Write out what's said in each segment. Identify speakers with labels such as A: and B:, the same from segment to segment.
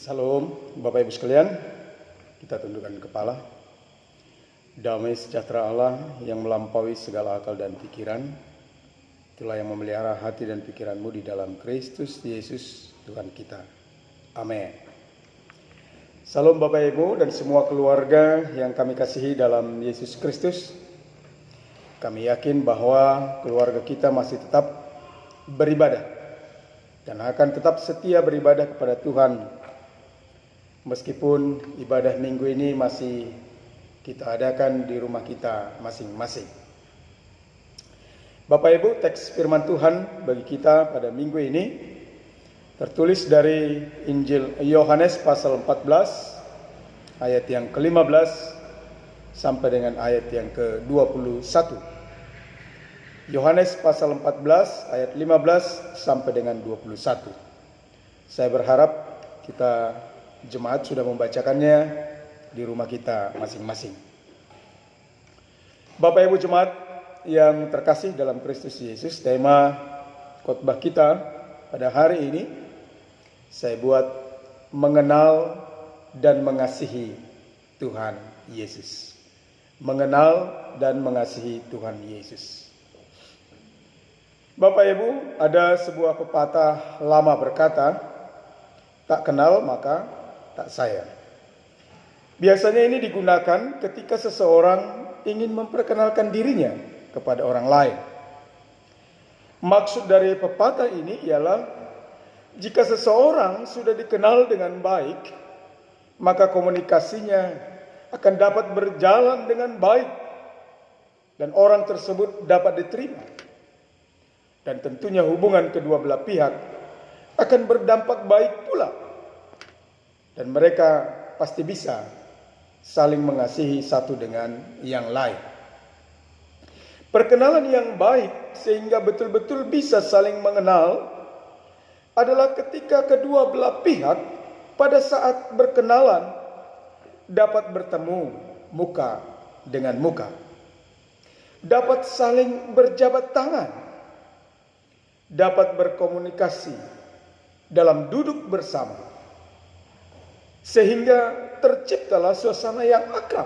A: Salam Bapak Ibu sekalian, kita tundukkan kepala. Damai sejahtera Allah yang melampaui segala akal dan pikiran, itulah yang memelihara hati dan pikiranmu di dalam Kristus Yesus Tuhan kita. Amin. Salam Bapak Ibu dan semua keluarga yang kami kasihi dalam Yesus Kristus. Kami yakin bahwa keluarga kita masih tetap beribadah dan akan tetap setia beribadah kepada Tuhan. Meskipun ibadah minggu ini masih kita adakan di rumah kita masing-masing. Bapak Ibu, teks firman Tuhan bagi kita pada minggu ini tertulis dari Injil Yohanes pasal 14 ayat yang ke-15 sampai dengan ayat yang ke-21. Yohanes pasal 14 ayat 15 sampai dengan 21. Saya berharap kita jemaat sudah membacakannya di rumah kita masing-masing. Bapak Ibu jemaat yang terkasih dalam Kristus Yesus, tema khotbah kita pada hari ini saya buat mengenal dan mengasihi Tuhan Yesus. Mengenal dan mengasihi Tuhan Yesus. Bapak Ibu, ada sebuah pepatah lama berkata, tak kenal maka tak sayang. Biasanya ini digunakan ketika seseorang ingin memperkenalkan dirinya kepada orang lain. Maksud dari pepatah ini ialah jika seseorang sudah dikenal dengan baik, maka komunikasinya akan dapat berjalan dengan baik dan orang tersebut dapat diterima. Dan tentunya hubungan kedua belah pihak akan berdampak baik pula. Dan mereka pasti bisa saling mengasihi satu dengan yang lain. Perkenalan yang baik sehingga betul-betul bisa saling mengenal adalah ketika kedua belah pihak pada saat berkenalan dapat bertemu muka dengan muka. Dapat saling berjabat tangan. Dapat berkomunikasi dalam duduk bersama. Sehingga terciptalah suasana yang akrab.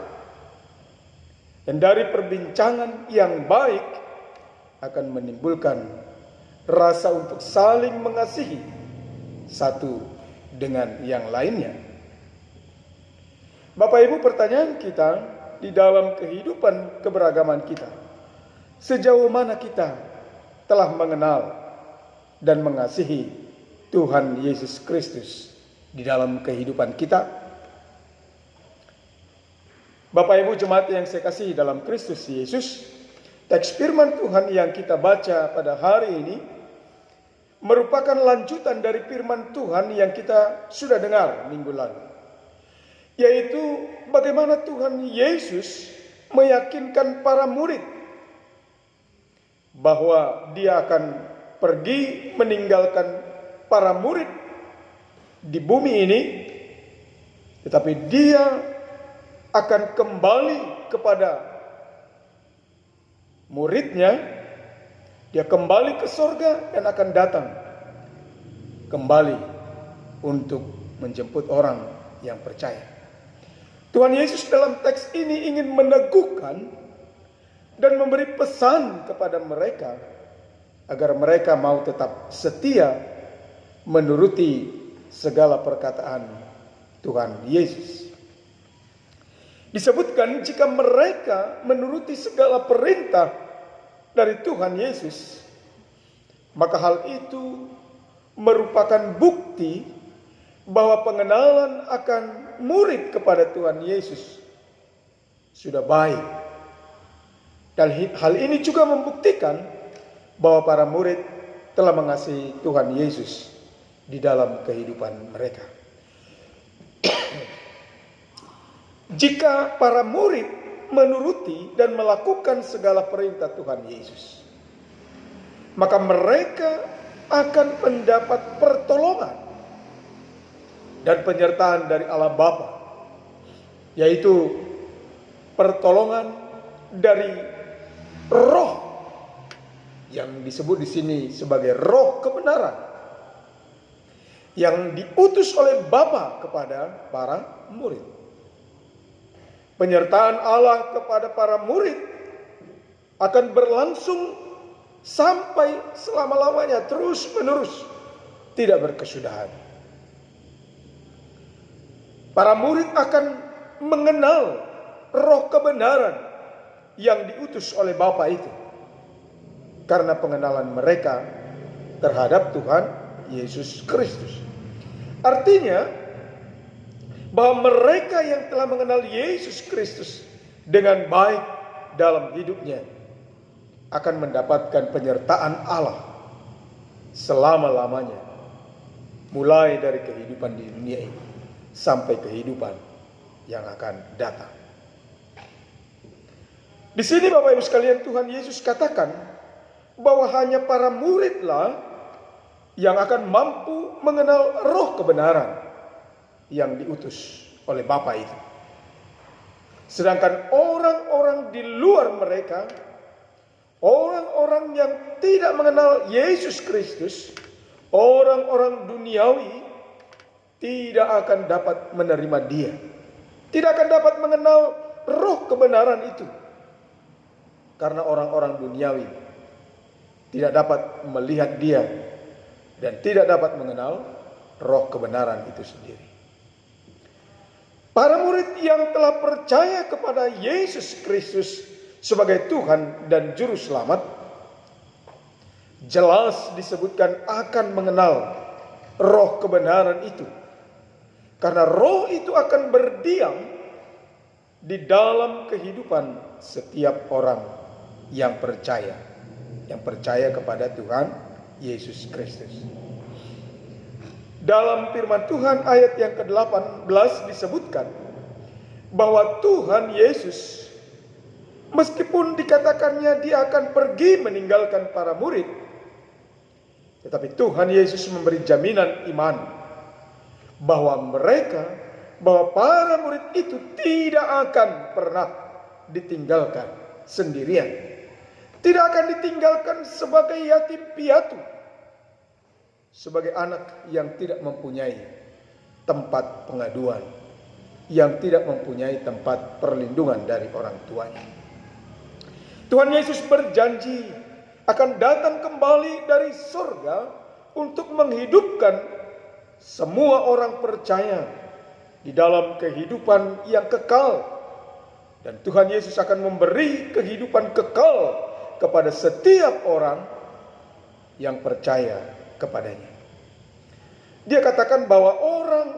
A: Dan dari perbincangan yang baik akan menimbulkan rasa untuk saling mengasihi satu dengan yang lainnya. Bapak Ibu, pertanyaan kita di dalam kehidupan keberagaman kita, sejauh mana kita telah mengenal dan mengasihi Tuhan Yesus Kristus di dalam kehidupan kita? Bapak Ibu jemaat yang saya kasihi dalam Kristus Yesus, teks firman Tuhan yang kita baca pada hari ini merupakan lanjutan dari firman Tuhan yang kita sudah dengar minggu lalu, yaitu bagaimana Tuhan Yesus meyakinkan para murid bahwa Dia akan pergi meninggalkan para murid di bumi ini, tetapi Dia akan kembali kepada muridnya. Dia kembali ke surga dan akan datang kembali untuk menjemput orang yang percaya. Tuhan Yesus dalam teks ini ingin meneguhkan dan memberi pesan kepada mereka agar mereka mau tetap setia menuruti segala perkataan Tuhan Yesus. Disebutkan jika mereka menuruti segala perintah dari Tuhan Yesus, maka hal itu merupakan bukti bahwa pengenalan akan murid kepada Tuhan Yesus sudah baik. Dan hal ini juga membuktikan bahwa para murid telah mengasihi Tuhan Yesus di dalam kehidupan mereka. Jika para murid menuruti dan melakukan segala perintah Tuhan Yesus, maka mereka akan mendapat pertolongan dan penyertaan dari Allah Bapa, yaitu pertolongan dari Roh yang disebut di sini sebagai Roh kebenaran, yang diutus oleh Bapa kepada para murid. Penyertaan Allah kepada para murid akan berlangsung sampai selama-lamanya, terus-menerus, tidak berkesudahan. Para murid akan mengenal roh kebenaran yang diutus oleh Bapa itu, karena pengenalan mereka terhadap Tuhan Yesus Kristus. Artinya bahwa mereka yang telah mengenal Yesus Kristus dengan baik dalam hidupnya akan mendapatkan penyertaan Allah selama-lamanya, mulai dari kehidupan di dunia ini sampai kehidupan yang akan datang. Di sini Bapak Ibu sekalian, Tuhan Yesus katakan bahwa hanya para muridlah yang akan mampu mengenal roh kebenaran yang diutus oleh Bapa itu. Sedangkan orang-orang di luar mereka, orang-orang yang tidak mengenal Yesus Kristus, orang-orang duniawi, tidak akan dapat menerima Dia, tidak akan dapat mengenal roh kebenaran itu, karena orang-orang duniawi tidak dapat melihat Dia dan tidak dapat mengenal roh kebenaran itu sendiri. Para murid yang telah percaya kepada Yesus Kristus sebagai Tuhan dan Juru Selamat, jelas disebutkan akan mengenal roh kebenaran itu. Karena roh itu akan berdiam di dalam kehidupan setiap orang yang percaya kepada Tuhan Yesus Kristus. Dalam firman Tuhan ayat yang ke-18 disebutkan bahwa Tuhan Yesus, meskipun dikatakannya Dia akan pergi meninggalkan para murid, tetapi Tuhan Yesus memberi jaminan iman bahwa para murid itu tidak akan pernah ditinggalkan sendirian, tidak akan ditinggalkan sebagai yatim piatu, sebagai anak yang tidak mempunyai tempat pengaduan, yang tidak mempunyai tempat perlindungan dari orang tuanya. Tuhan Yesus berjanji akan datang kembali dari surga untuk menghidupkan semua orang percaya di dalam kehidupan yang kekal. Dan Tuhan Yesus akan memberi kehidupan kekal kepada setiap orang yang percaya kepadanya. Dia katakan bahwa orang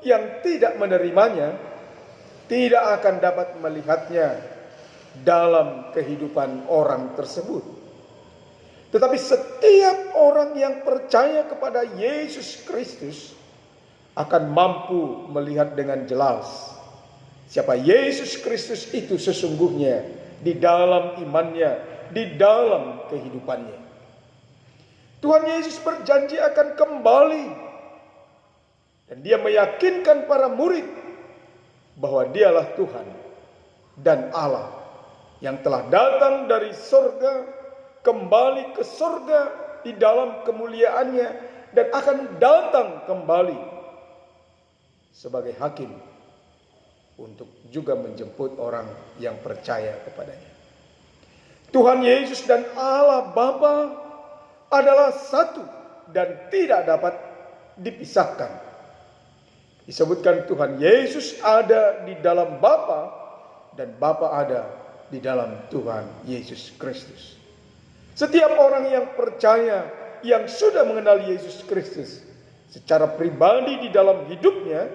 A: yang tidak menerimanya tidak akan dapat melihatnya dalam kehidupan orang tersebut. Tetapi setiap orang yang percaya kepada Yesus Kristus akan mampu melihat dengan jelas siapa Yesus Kristus itu sesungguhnya di dalam imannya, di dalam kehidupannya. Tuhan Yesus berjanji akan kembali, dan Dia meyakinkan para murid bahwa Dialah Tuhan dan Allah yang telah datang dari surga, kembali ke surga di dalam kemuliaannya, dan akan datang kembali sebagai hakim untuk juga menjemput orang yang percaya kepadanya. Tuhan Yesus dan Allah Bapa adalah satu dan tidak dapat dipisahkan. Disebutkan Tuhan Yesus ada di dalam Bapa dan Bapa ada di dalam Tuhan Yesus Kristus. Setiap orang yang percaya, yang sudah mengenal Yesus Kristus secara pribadi di dalam hidupnya,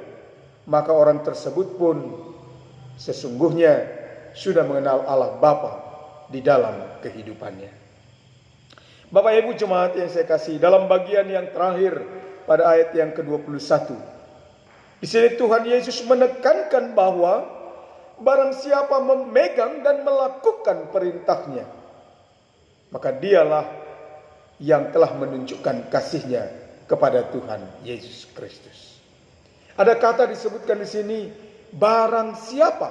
A: maka orang tersebut pun sesungguhnya sudah mengenal Allah Bapa di dalam kehidupannya. Bapak Ibu jemaat yang saya kasih, dalam bagian yang terakhir pada ayat yang ke-21, di sini Tuhan Yesus menekankan bahwa barang siapa memegang dan melakukan perintahnya, maka dialah yang telah menunjukkan kasihnya kepada Tuhan Yesus Kristus. Ada kata disebutkan di sini, barang siapa.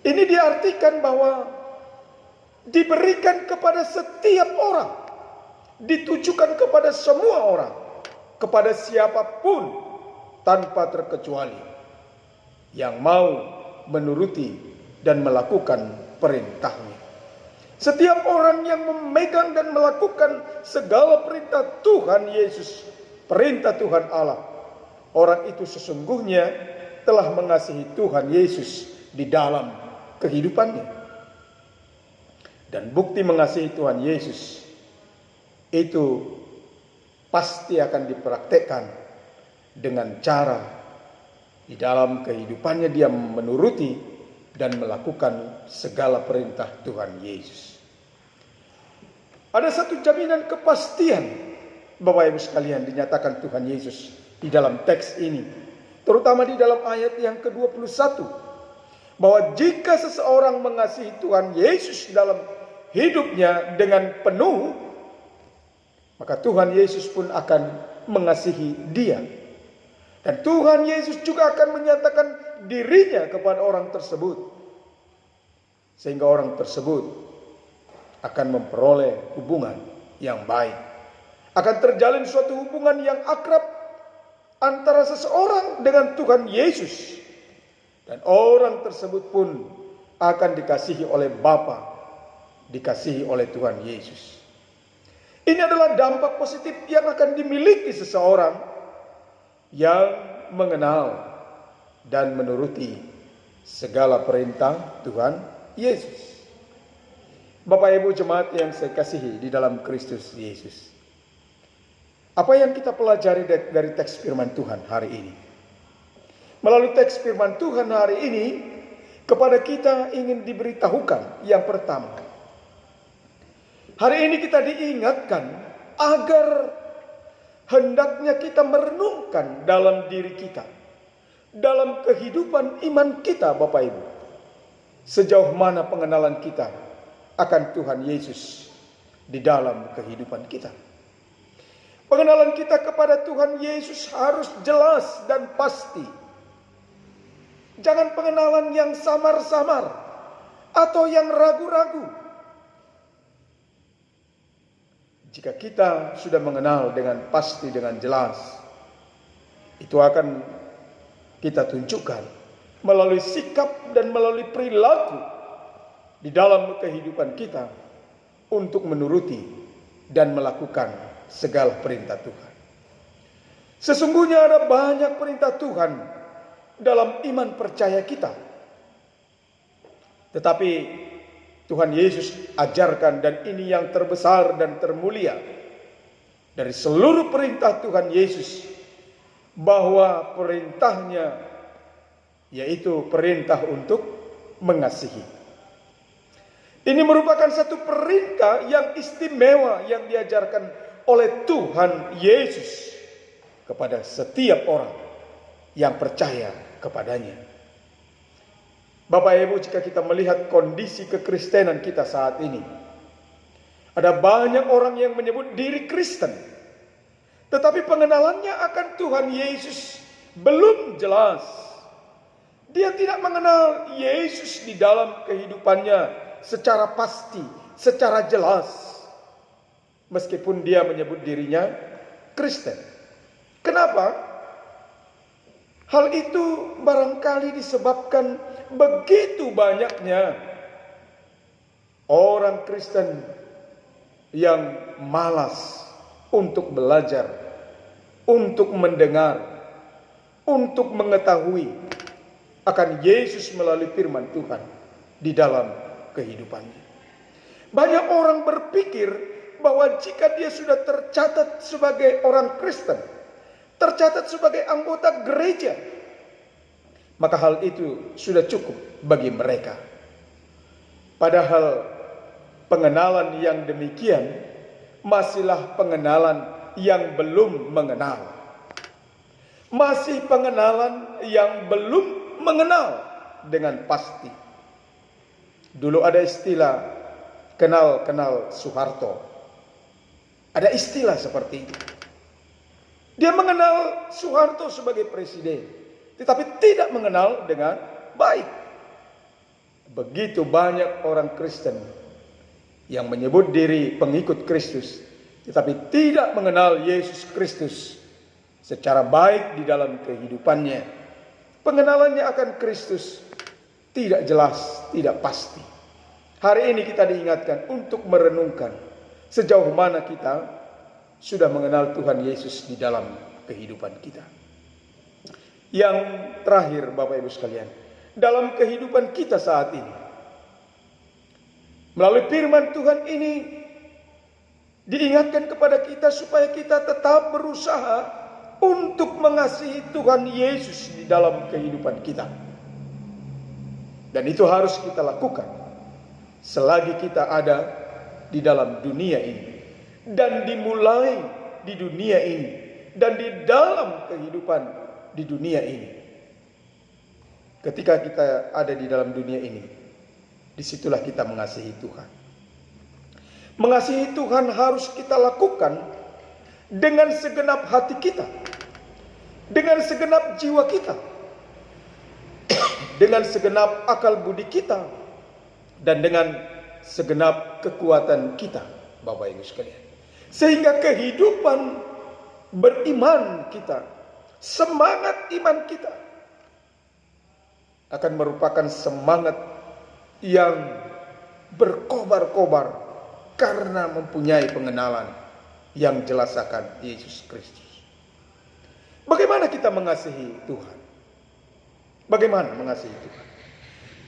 A: Ini diartikan bahwa diberikan kepada setiap orang, ditujukan kepada semua orang. kepada siapapun tanpa terkecuali yang mau menuruti dan melakukan perintahnya. Setiap orang yang memegang dan melakukan segala perintah Tuhan Yesus, perintah Tuhan Allah, orang itu sesungguhnya telah mengasihi Tuhan Yesus di dalam kehidupannya. Dan bukti mengasihi Tuhan Yesus itu pasti akan dipraktekkan dengan cara di dalam kehidupannya dia menuruti dan melakukan segala perintah Tuhan Yesus. Ada satu jaminan kepastian, Bapak Ibu sekalian, dinyatakan Tuhan Yesus di dalam teks ini, terutama di dalam ayat yang ke-21, bahwa jika seseorang mengasihi Tuhan Yesus dalam hidupnya dengan penuh, maka Tuhan Yesus pun akan mengasihi dia. Dan Tuhan Yesus juga akan menyatakan dirinya kepada orang tersebut, sehingga orang tersebut akan memperoleh hubungan yang baik. Akan terjalin suatu hubungan yang akrab antara seseorang dengan Tuhan Yesus. Dan orang tersebut pun akan dikasihi oleh Bapa, dikasihi oleh Tuhan Yesus. Ini adalah dampak positif yang akan dimiliki seseorang yang mengenal dan menuruti segala perintah Tuhan Yesus. Bapak Ibu jemaat yang saya kasihi di dalam Kristus Yesus, apa yang kita pelajari dari teks firman Tuhan hari ini? Melalui teks firman Tuhan hari ini, kepada kita ingin diberitahukan yang pertama, hari ini kita diingatkan agar hendaknya kita merenungkan dalam diri kita, dalam kehidupan iman kita, Bapak Ibu, sejauh mana pengenalan kita akan Tuhan Yesus di dalam kehidupan kita. Pengenalan kita kepada Tuhan Yesus harus jelas dan pasti. Jangan pengenalan yang samar-samar atau yang ragu-ragu. Jika kita sudah mengenal dengan pasti, dengan jelas, itu akan kita tunjukkan melalui sikap dan melalui perilaku di dalam kehidupan kita untuk menuruti dan melakukan segala perintah Tuhan. Sesungguhnya ada banyak perintah Tuhan dalam iman percaya kita. Tetapi Tuhan Yesus ajarkan, dan ini yang terbesar dan termulia dari seluruh perintah Tuhan Yesus, bahwa perintahnya yaitu perintah untuk mengasihi. Ini merupakan satu perintah yang istimewa yang diajarkan oleh Tuhan Yesus kepada setiap orang yang percaya kepadanya. Bapak Ibu, jika kita melihat kondisi kekristenan kita saat ini, ada banyak orang yang menyebut diri Kristen, tetapi pengenalannya akan Tuhan Yesus belum jelas. Dia tidak mengenal Yesus di dalam kehidupannya secara pasti, secara jelas, meskipun dia menyebut dirinya Kristen. Kenapa? Hal itu barangkali disebabkan begitu banyaknya orang Kristen yang malas untuk belajar, untuk mendengar, untuk mengetahui akan Yesus melalui firman Tuhan di dalam kehidupannya. Banyak orang berpikir bahwa jika dia sudah tercatat sebagai orang Kristen, tercatat sebagai anggota gereja, maka hal itu sudah cukup bagi mereka. Padahal pengenalan yang demikian masihlah pengenalan yang belum mengenal. Masih pengenalan yang belum mengenal dengan pasti. Dulu ada istilah kenal Soeharto. Ada istilah seperti itu. Dia mengenal Soeharto sebagai presiden, tetapi tidak mengenal dengan baik. Begitu banyak orang Kristen yang menyebut diri pengikut Kristus, tetapi tidak mengenal Yesus Kristus secara baik di dalam kehidupannya. Pengenalannya akan Kristus tidak jelas, tidak pasti. Hari ini kita diingatkan untuk merenungkan sejauh mana kita sudah mengenal Tuhan Yesus di dalam kehidupan kita. Yang terakhir, Bapak Ibu sekalian, dalam kehidupan kita saat ini, melalui firman Tuhan ini diingatkan kepada kita supaya kita tetap berusaha untuk mengasihi Tuhan Yesus di dalam kehidupan kita. Dan itu harus kita lakukan selagi kita ada di dalam dunia ini, dan dimulai di dunia ini, dan di dalam kehidupan di dunia ini. Ketika kita ada di dalam dunia ini, disitulah kita mengasihi Tuhan. Mengasihi Tuhan harus kita lakukan dengan segenap hati kita, dengan segenap jiwa kita, dengan segenap akal budi kita, dan dengan segenap kekuatan kita, Bapak Ibu sekalian. Sehingga kehidupan beriman kita, semangat iman kita akan merupakan semangat yang berkobar-kobar karena mempunyai pengenalan yang jelas akan Yesus Kristus. Bagaimana kita mengasihi Tuhan? Bagaimana mengasihi Tuhan?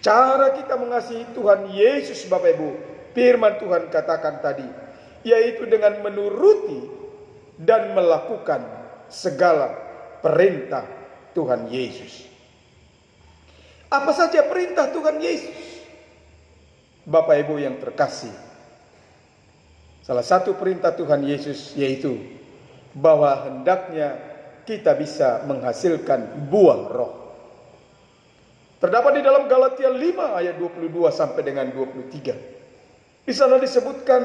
A: Cara kita mengasihi Tuhan Yesus, Bapak Ibu, firman Tuhan katakan tadi, yaitu dengan menuruti dan melakukan segala perintah Tuhan Yesus. Apa saja perintah Tuhan Yesus? Bapak Ibu yang terkasih, salah satu perintah Tuhan Yesus yaitu bahwa hendaknya kita bisa menghasilkan buah roh. Terdapat di dalam Galatia 5 ayat 22 sampai dengan 23. Di sana disebutkan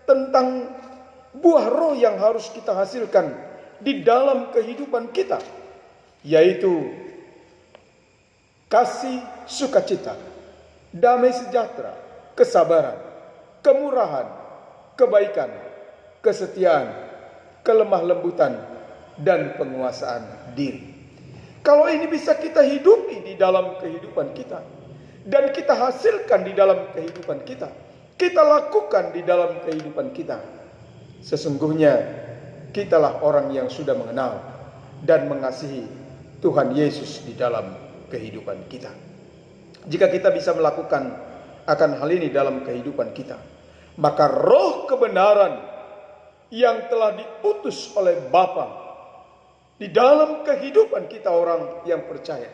A: tentang buah roh yang harus kita hasilkan di dalam kehidupan kita, yaitu kasih, sukacita, damai sejahtera, kesabaran, kemurahan, kebaikan, kesetiaan, kelemah lembutan, dan penguasaan diri. Kalau ini bisa kita hidupi di dalam kehidupan kita, dan kita hasilkan di dalam kehidupan kita, kita lakukan di dalam kehidupan kita, sesungguhnya kitalah orang yang sudah mengenal dan mengasihi Tuhan Yesus di dalam kehidupan kita. Jika kita bisa melakukan akan hal ini dalam kehidupan kita, maka roh kebenaran yang telah diutus oleh Bapa di dalam kehidupan kita orang yang percaya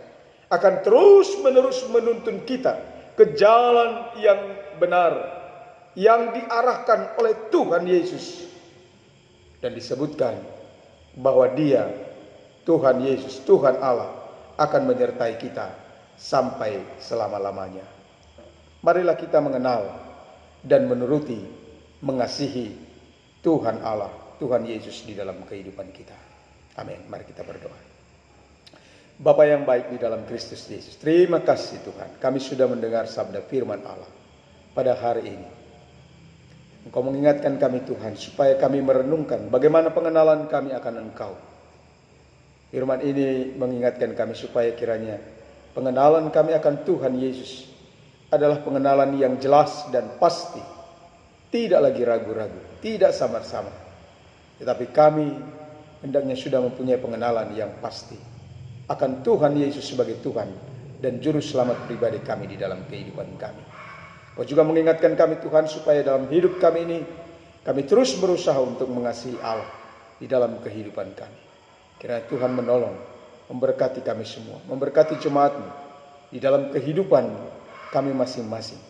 A: akan terus-menerus menuntun kita ke jalan yang benar yang diarahkan oleh Tuhan Yesus. Dan disebutkan bahwa Dia, Tuhan Yesus, Tuhan Allah, akan menyertai kita sampai selama-lamanya. Marilah kita mengenal dan menuruti, mengasihi Tuhan Allah, Tuhan Yesus di dalam kehidupan kita. Amin. Mari kita berdoa. Bapa yang baik di dalam Kristus Yesus, terima kasih Tuhan, kami sudah mendengar sabda firman Allah pada hari ini. Engkau mengingatkan kami Tuhan, supaya kami merenungkan bagaimana pengenalan kami akan Engkau. Firman ini mengingatkan kami supaya kiranya pengenalan kami akan Tuhan Yesus adalah pengenalan yang jelas dan pasti, tidak lagi ragu-ragu, tidak samar-samar. Tetapi kami hendaknya sudah mempunyai pengenalan yang pasti akan Tuhan Yesus sebagai Tuhan dan Juru Selamat pribadi kami di dalam kehidupan kami. Kau juga mengingatkan kami Tuhan, supaya dalam hidup kami ini kami terus berusaha untuk mengasihi Allah di dalam kehidupan kami. Kiranya Tuhan menolong, memberkati kami semua, memberkati jemaat-Mu di dalam kehidupan kami masing-masing.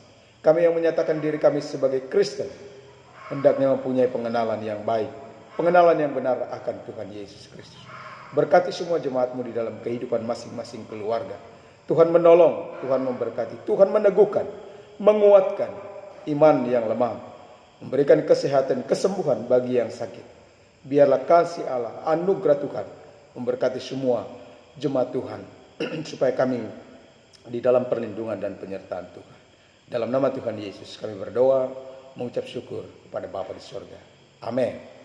A: Kami yang menyatakan diri kami sebagai Kristen hendaknya mempunyai pengenalan yang baik, pengenalan yang benar akan Tuhan Yesus Kristus. Berkati semua jemaat-Mu di dalam kehidupan masing-masing keluarga. Tuhan menolong, Tuhan memberkati, Tuhan meneguhkan, menguatkan iman yang lemah, memberikan kesehatan, kesembuhan bagi yang sakit. Biarlah kasih Allah, anugerah Tuhan memberkati semua jemaat Tuhan, supaya kami di dalam perlindungan dan penyertaan Tuhan. Dalam nama Tuhan Yesus kami berdoa, mengucap syukur kepada Bapa di surga. Amin.